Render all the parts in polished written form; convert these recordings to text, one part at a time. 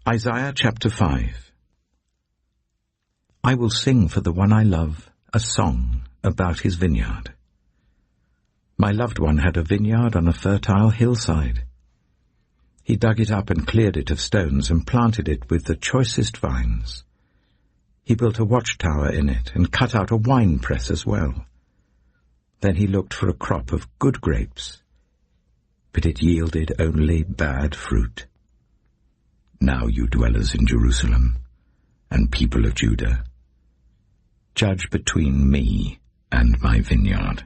Isaiah chapter 5. I will sing for the one I love a song about his vineyard. My loved one had a vineyard on a fertile hillside. He dug it up and cleared it of stones and planted it with the choicest vines. He built a watchtower in it and cut out a wine press as well. Then he looked for a crop of good grapes, but it yielded only bad fruit. Now you dwellers in Jerusalem, and people of Judah, judge between me and my vineyard.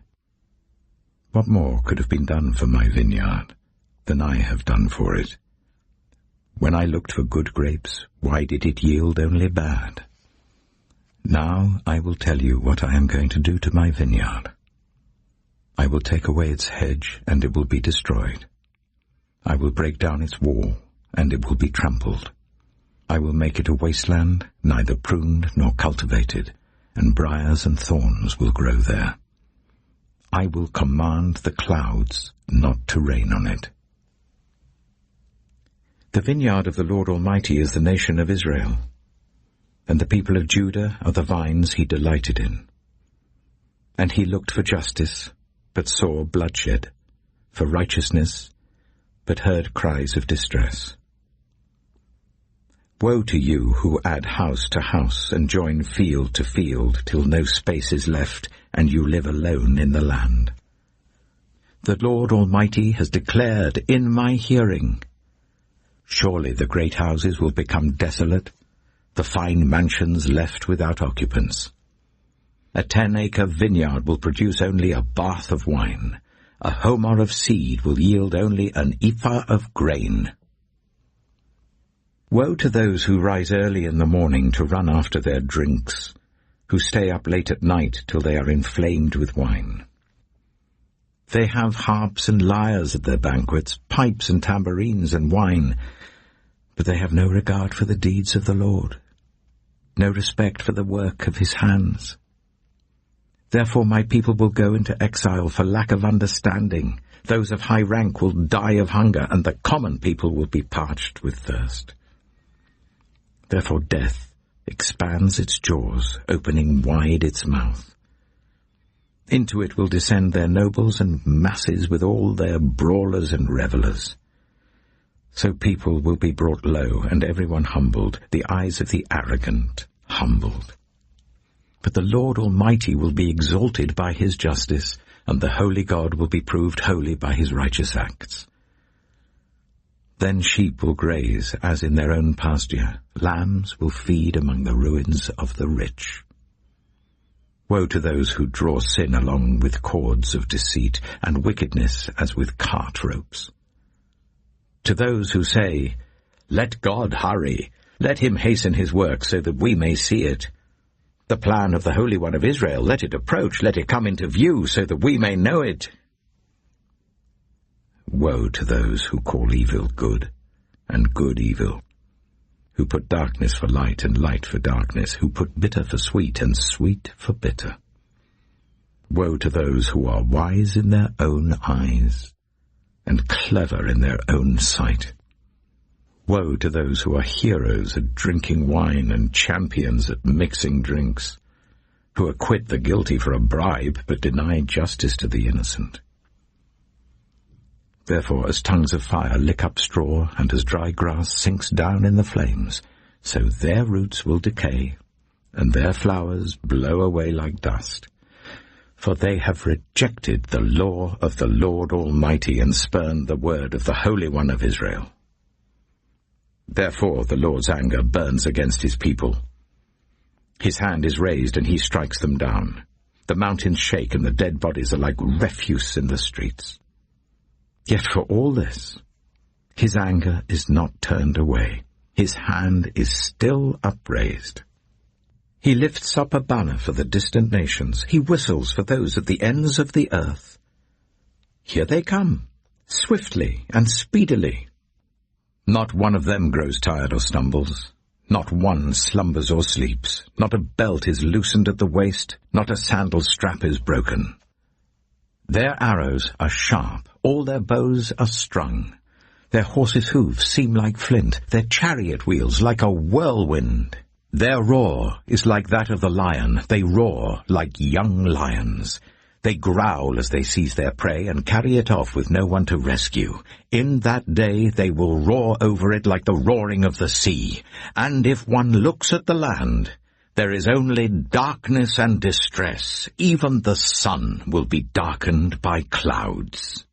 What more could have been done for my vineyard than I have done for it? When I looked for good grapes, why did it yield only bad? Now I will tell you what I am going to do to my vineyard. I will take away its hedge, and it will be destroyed. I will break down its wall, and it will be trampled. I will make it a wasteland, neither pruned nor cultivated, and briars and thorns will grow there. I will command the clouds not to rain on it. The vineyard of the Lord Almighty is the nation of Israel, and the people of Judah are the vines he delighted in. And he looked for justice, but saw bloodshed, for righteousness, but heard cries of distress. Woe to you who add house to house and join field to field till no space is left and you live alone in the land. The Lord Almighty has declared in my hearing, surely the great houses will become desolate, the fine mansions left without occupants. A 10-acre vineyard will produce only a bath of wine. A homer of seed will yield only an ephah of grain. Woe to those who rise early in the morning to run after their drinks, who stay up late at night till they are inflamed with wine. They have harps and lyres at their banquets, pipes and tambourines and wine, but they have no regard for the deeds of the Lord, no respect for the work of his hands. Therefore my people will go into exile for lack of understanding. Those of high rank will die of hunger, and the common people will be parched with thirst. Therefore death expands its jaws, opening wide its mouth. Into it will descend their nobles and masses with all their brawlers and revellers. So people will be brought low, and everyone humbled, the eyes of the arrogant humbled. But the Lord Almighty will be exalted by his justice, and the holy God will be proved holy by his righteous acts. Then sheep will graze as in their own pasture, lambs will feed among the ruins of the rich. Woe to those who draw sin along with cords of deceit, and wickedness as with cart ropes. To those who say, let God hurry, let him hasten his work so that we may see it. The plan of the Holy One of Israel, let it approach, let it come into view so that we may know it. Woe to those who call evil good, and good evil, who put darkness for light and light for darkness, who put bitter for sweet and sweet for bitter. Woe to those who are wise in their own eyes, and clever in their own sight. Woe to those who are heroes at drinking wine and champions at mixing drinks, who acquit the guilty for a bribe but deny justice to the innocent. Therefore, as tongues of fire lick up straw, and as dry grass sinks down in the flames, so their roots will decay, and their flowers blow away like dust. For they have rejected the law of the Lord Almighty, and spurned the word of the Holy One of Israel. Therefore the Lord's anger burns against his people. His hand is raised, and he strikes them down. The mountains shake, and the dead bodies are like refuse in the streets. Yet for all this, his anger is not turned away. His hand is still upraised. He lifts up a banner for the distant nations. He whistles for those at the ends of the earth. Here they come, swiftly and speedily. Not one of them grows tired or stumbles. Not one slumbers or sleeps. Not a belt is loosened at the waist. Not a sandal strap is broken. Their arrows are sharp. All their bows are strung. Their horses' hoofs seem like flint, their chariot wheels like a whirlwind. Their roar is like that of the lion. They roar like young lions. They growl as they seize their prey and carry it off with no one to rescue. In that day they will roar over it like the roaring of the sea. And if one looks at the land, there is only darkness and distress. Even the sun will be darkened by clouds.